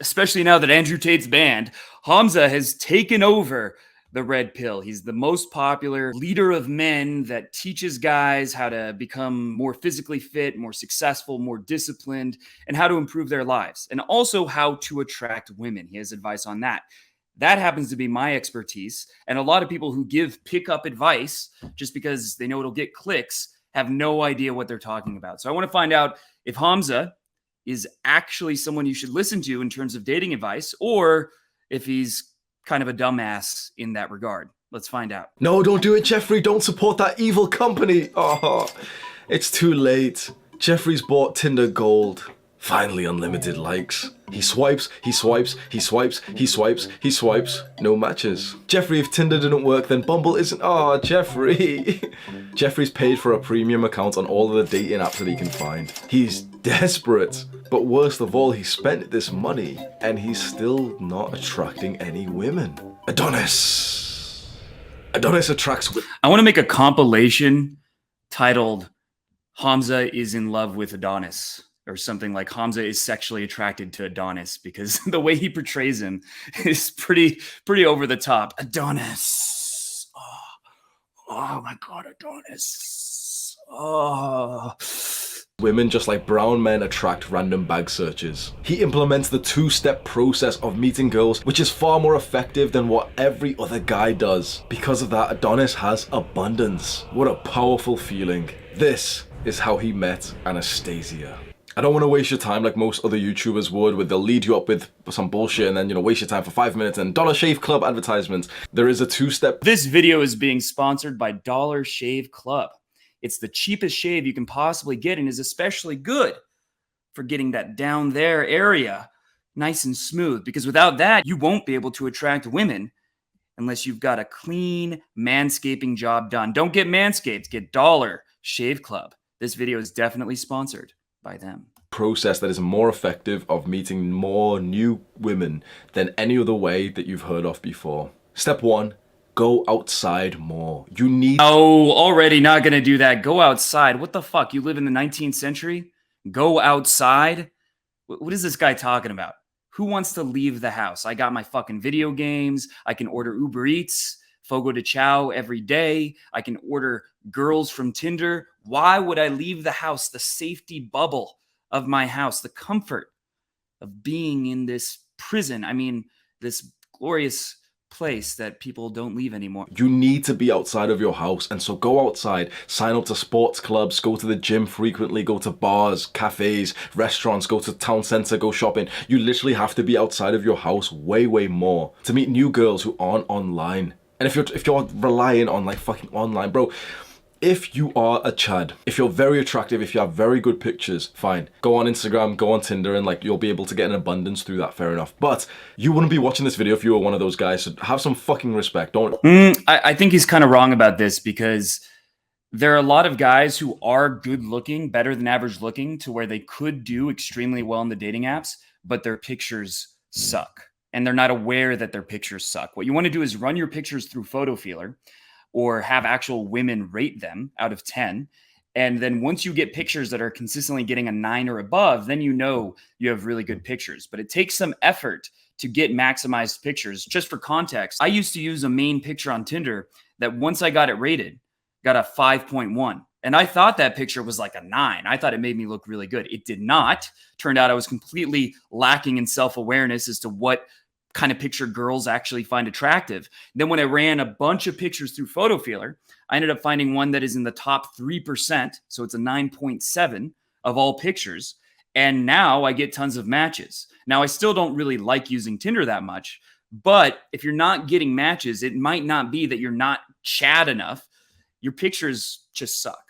especially now that Andrew Tate's banned, Hamza has taken over the red pill. He's the most popular leader of men that teaches guys how to become more physically fit, more successful, more disciplined, and how to improve their lives, and also how to attract women. He has advice on that. That happens to be my expertise. And a lot of people who give pickup advice just because they know it'll get clicks have no idea what they're talking about. So I want to find out if Hamza is actually someone you should listen to in terms of dating advice, or if he's kind of a dumbass in that regard. Let's find out. No, don't do it, Jeffrey. Don't support that evil company. Oh, it's too late. Jeffrey's bought Tinder Gold. Finally, unlimited likes. He swipes, he swipes, he swipes, he swipes, he swipes. No matches. Jeffrey, if Tinder didn't work, then Bumble isn't. Oh, Jeffrey. Jeffrey's paid for a premium account on all of the dating apps that he can find. He's desperate. But worst of all, he spent this money and he's still not attracting any women. Adonis. Adonis attracts women. I want to make a compilation titled Hamza is in love with Adonis, or something like Hamza is sexually attracted to Adonis, because the way he portrays him is pretty over the top. Adonis. Oh my God, Adonis. Oh. Women, just like brown men, attract random bag searches. He implements the two-step process of meeting girls, which is far more effective than what every other guy does. Because of that, Adonis has abundance. What a powerful feeling. This is how he met Anastasia. I don't want to waste your time like most other YouTubers would, where they'll lead you up with some bullshit and then, waste your time for 5 minutes and Dollar Shave Club advertisements. There is a two-step. This video is being sponsored by Dollar Shave Club. It's the cheapest shave you can possibly get and is especially good for getting that down there area nice and smooth, because without that, you won't be able to attract women unless you've got a clean manscaping job done. Don't get Manscaped, get Dollar Shave Club. This video is definitely sponsored by them. Process that is more effective of meeting more new women than any other way that you've heard of before. Step 1. Go outside more. You need... Oh, already not gonna do that. Go outside. What the fuck? You live in the 19th century? Go outside? What is this guy talking about? Who wants to leave the house? I got my fucking video games. I can order Uber Eats, Fogo de Chao every day. I can order girls from Tinder. Why would I leave the house, the safety bubble of my house, the comfort of being in this prison? I mean, this glorious place that people don't leave anymore. You need to be outside of your house, and so go outside, sign up to sports clubs, go to the gym frequently, go to bars, cafes, restaurants, go to town center, go shopping. You literally have to be outside of your house way more to meet new girls who aren't online. And if you're relying on like fucking online, bro, if you are a Chad, if you're very attractive, if you have very good pictures, fine. Go on Instagram, go on Tinder, and like you'll be able to get an abundance through that, fair enough. But you wouldn't be watching this video if you were one of those guys, so have some fucking respect, don't... I think he's kind of wrong about this, because there are a lot of guys who are good looking, better than average looking, to where they could do extremely well in the dating apps, but their pictures suck. And they're not aware that their pictures suck. What you want to do is run your pictures through Photo Feeler, or have actual women rate them out of 10. And then once you get pictures that are consistently getting a 9 or above, then you know you have really good pictures. But it takes some effort to get maximized pictures. Just for context, I used to use a main picture on Tinder that once I got it rated, got a 5.1. And I thought that picture was like a 9. I thought it made me look really good. It did not. Turned out I was completely lacking in self-awareness as to what kind of picture girls actually find attractive. Then when I ran a bunch of pictures through Photo Feeler, I ended up finding one that is in the top 3%. So it's a 9.7 of all pictures. And now I get tons of matches. Now I still don't really like using Tinder that much, but if you're not getting matches, it might not be that you're not Chad enough. Your pictures just suck.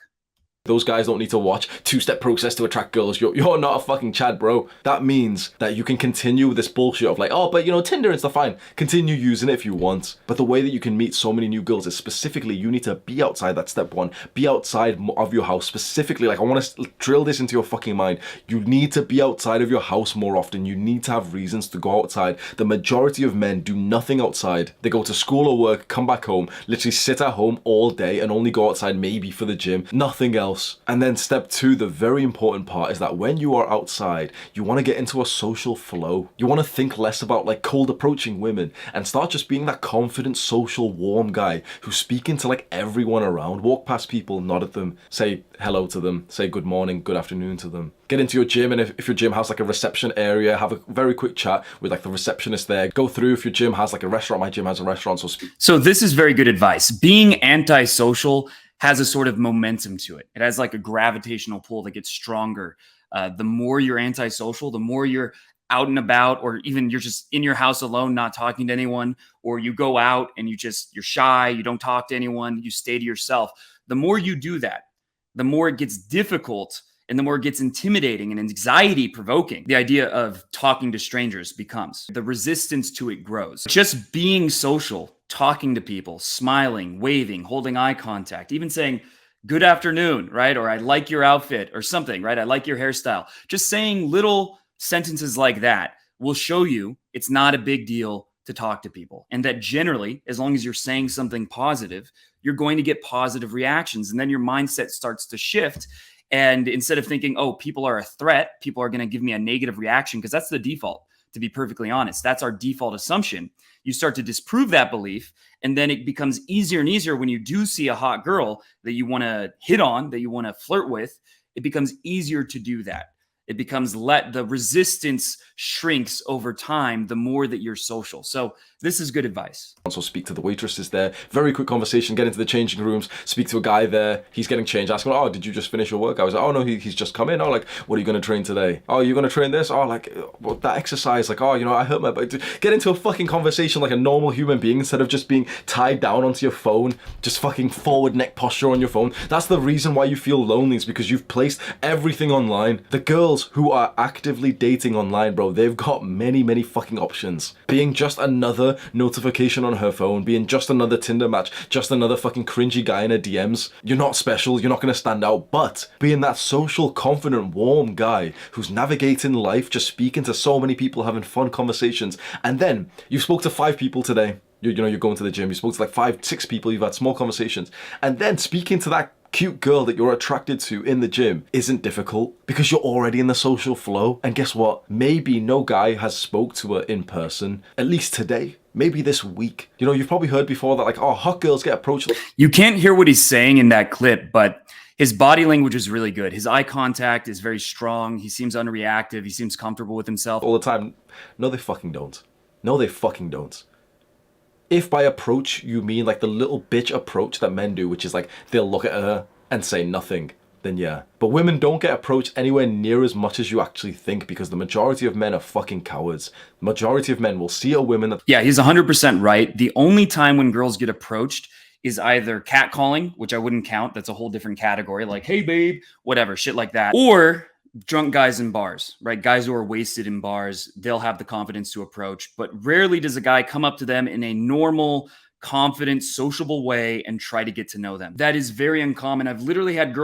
Those guys don't need to watch two-step process to attract girls. You're not a fucking Chad, bro. That means that you can continue with this bullshit of like, oh, but Tinder and stuff, fine. Continue using it if you want. But the way that you can meet so many new girls is specifically you need to be outside. That's step 1. Be outside of your house specifically. Like, I want to drill this into your fucking mind. You need to be outside of your house more often. You need to have reasons to go outside. The majority of men do nothing outside. They go to school or work, come back home, literally sit at home all day and only go outside maybe for the gym. Nothing else. else. And then step two, the very important part, is that when you are outside, you want to get into a social flow. You want to think less about like cold approaching women and start just being that confident, social, warm guy who's speaking to like everyone around. Walk past people, nod at them, say hello to them, say good morning, good afternoon to them. Get into your gym, and if your gym has like a reception area, have a very quick chat with like the receptionist there. Go through if your gym has like a restaurant. My gym has a restaurant, so speak. So this is very good advice. Being antisocial has a sort of momentum to it. It has like a gravitational pull that gets stronger. The more you're antisocial, the more you're out and about, or even you're just in your house alone, not talking to anyone, or you go out and you're shy, you don't talk to anyone, you stay to yourself. The more you do that, the more it gets difficult and the more it gets intimidating and anxiety provoking. The idea of talking to strangers becomes, the resistance to it grows. Just being social, talking to people, smiling, waving, holding eye contact, even saying, good afternoon, right? Or I like your outfit or something, right? I like your hairstyle. Just saying little sentences like that will show you it's not a big deal to talk to people. And that generally, as long as you're saying something positive, you're going to get positive reactions. And then your mindset starts to shift. And instead of thinking, oh, people are a threat, people are going to give me a negative reaction, because that's the default, to be perfectly honest. That's our default assumption. You start to disprove that belief, and then it becomes easier and easier when you do see a hot girl that you want to hit on, that you want to flirt with. It becomes easier to do that. It becomes the resistance shrinks over time the more that you're social. So this is good advice. Also speak to the waitresses there. Very quick conversation, get into the changing rooms, speak to a guy there. He's getting changed. Ask him, oh, did you just finish your work? I was like, oh no, he's just come in. Oh, like, what are you going to train today? Oh, you're going to train this? Oh, like, well, that exercise, like, oh, you know, I hurt my back. Get into a fucking conversation like a normal human being instead of just being tied down onto your phone, just fucking forward neck posture on your phone. That's the reason why you feel lonely, is because you've placed everything online. The girls who are actively dating online, bro, they've got many, many fucking options. Being just another notification on her phone, being just another Tinder match, just another fucking cringy guy in her DMs. You're not special, you're not going to stand out, but being that social, confident, warm guy who's navigating life, just speaking to so many people, having fun conversations, and then you spoke to 5 people today. You know, you're going to the gym, you spoke to like 5, 6 people, you've had small conversations, and then speaking to that cute girl that you're attracted to in the gym isn't difficult because you're already in the social flow. And guess what? Maybe no guy has spoke to her in person, at least today, maybe this week. You know, you've probably heard before that like, oh, hot girls get approached. You can't hear what he's saying in that clip, but his body language is really good. His eye contact is very strong. He seems unreactive. He seems comfortable with himself all the time. No, they fucking don't. No, they fucking don't. If by approach you mean like the little bitch approach that men do, which is like they'll look at her and say nothing, then yeah. But women don't get approached anywhere near as much as you actually think, because the majority of men are fucking cowards. The majority of men will see a woman that... Yeah, he's 100% right. The only time when girls get approached is either catcalling, which I wouldn't count. That's a whole different category. Like, hey, babe, whatever, shit like that. Or drunk guys in bars, right? Guys who are wasted in bars, they'll have the confidence to approach, but rarely does a guy come up to them in a normal, confident, sociable way and try to get to know them. That is very uncommon. I've literally had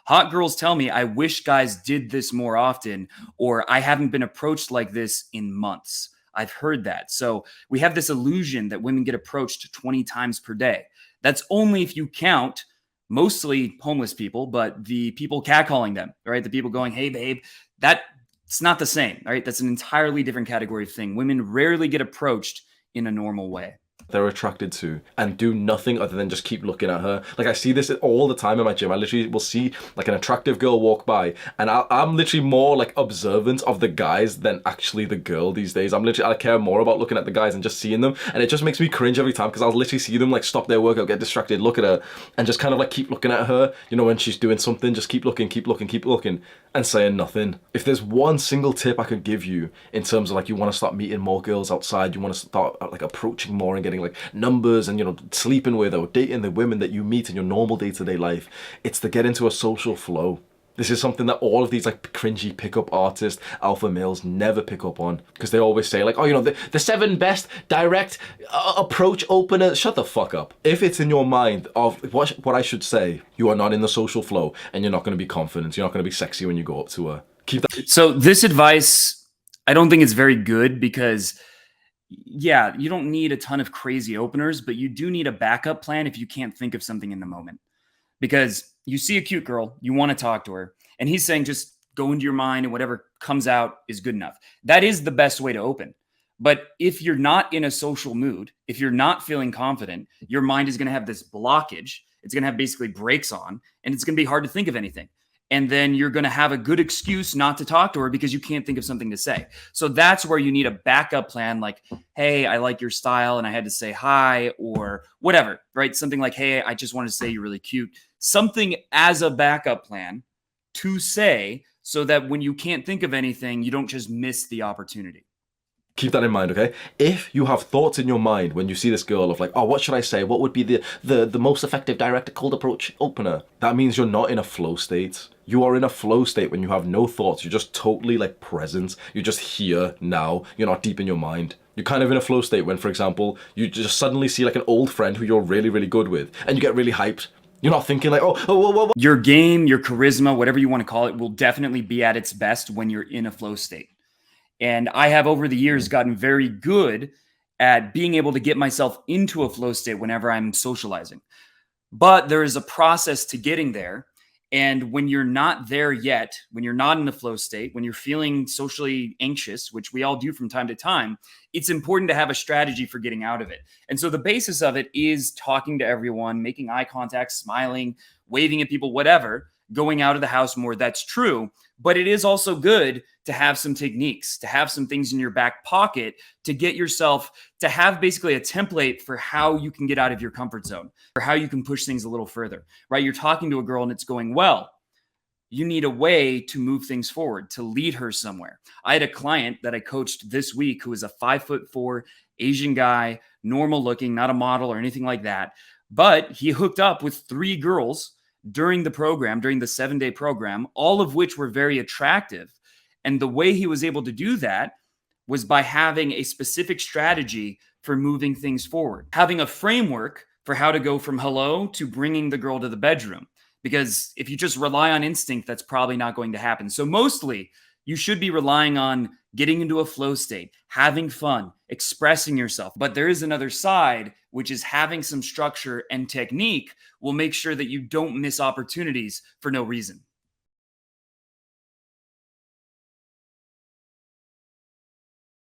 hot girls tell me, I wish guys did this more often, or I haven't been approached like this in months. I've heard that. So we have this illusion that women get approached 20 times per day. That's only if you count mostly homeless people, but the people catcalling them, right? The people going, hey, babe, that's not the same, right? That's an entirely different category of thing. Women rarely get approached in a normal way. They're attracted to, and do nothing other than just keep looking at her. Like, I see this all the time in my gym. I literally will see like an attractive girl walk by, and I'm literally more like observant of the guys than actually the girl these days. I care more about looking at the guys and just seeing them, and it just makes me cringe every time, because I'll literally see them like stop their workout, get distracted, look at her, and just kind of like keep looking at her. You know, when she's doing something, just keep looking, and saying nothing. If there's one single tip I could give you in terms of like, you want to start meeting more girls outside, you want to start like approaching more and getting like numbers, and, you know, sleeping with or dating the women that you meet in your normal day-to-day life, it's to get into a social flow. This is something that all of these like cringy pickup artists, alpha males, never pick up on, because they always say like, oh, you know, the 7 best direct approach openers. Shut the fuck up. If it's in your mind of what I should say, you are not in the social flow, and you're not going to be confident. You're not going to be sexy when you go up to her. Keep that. So this advice, I don't think it's very good, because yeah, you don't need a ton of crazy openers, but you do need a backup plan if you can't think of something in the moment. because you see a cute girl, you want to talk to her, and he's saying just go into your mind and whatever comes out is good enough. That is the best way to open. But if you're not in a social mood, if you're not feeling confident, your mind is going to have this blockage. It's going to have basically brakes on, and it's going to be hard to think of anything. And then you're going to have a good excuse not to talk to her because you can't think of something to say. So that's where you need a backup plan like, hey, I like your style and I had to say hi or whatever, right? Something like, hey, I just wanted to say you're really cute. Something as a backup plan to say so that when you can't think of anything, you don't just miss the opportunity. Keep that in mind, okay? If you have thoughts in your mind when you see this girl of like, oh, what should I say? What would be the most effective direct to cold approach opener? That means you're not in a flow state. You are in a flow state when you have no thoughts. You're just totally like present. You're just here now. You're not deep in your mind. You're kind of in a flow state when, for example, you just suddenly see like an old friend who you're really, really good with and you get really hyped. You're not thinking like, oh. Your game, your charisma, whatever you want to call it, will definitely be at its best when you're in a flow state. And I have over the years gotten very good at being able to get myself into a flow state whenever I'm socializing. But there is a process to getting there. And when you're not there yet, when you're not in the flow state, when you're feeling socially anxious, which we all do from time to time, it's important to have a strategy for getting out of it. And so the basis of it is talking to everyone, making eye contact, smiling, waving at people, whatever, going out of the house more. That's true. But it is also good to have some techniques, to have some things in your back pocket to get yourself to have basically a template for how you can get out of your comfort zone or how you can push things a little further, right? You're talking to a girl and it's going well. You need a way to move things forward, to lead her somewhere. I had a client that I coached this week who was a 5'4" Asian guy, normal looking, not a model or anything like that. But he hooked up with 3 girls during the program, during the 7-day program, all of which were very attractive. And the way he was able to do that was by having a specific strategy for moving things forward, having a framework for how to go from hello to bringing the girl to the bedroom. Because if you just rely on instinct, that's probably not going to happen. So mostly you should be relying on getting into a flow state, having fun, expressing yourself. But there is another side, which is having some structure and technique will make sure that you don't miss opportunities for no reason.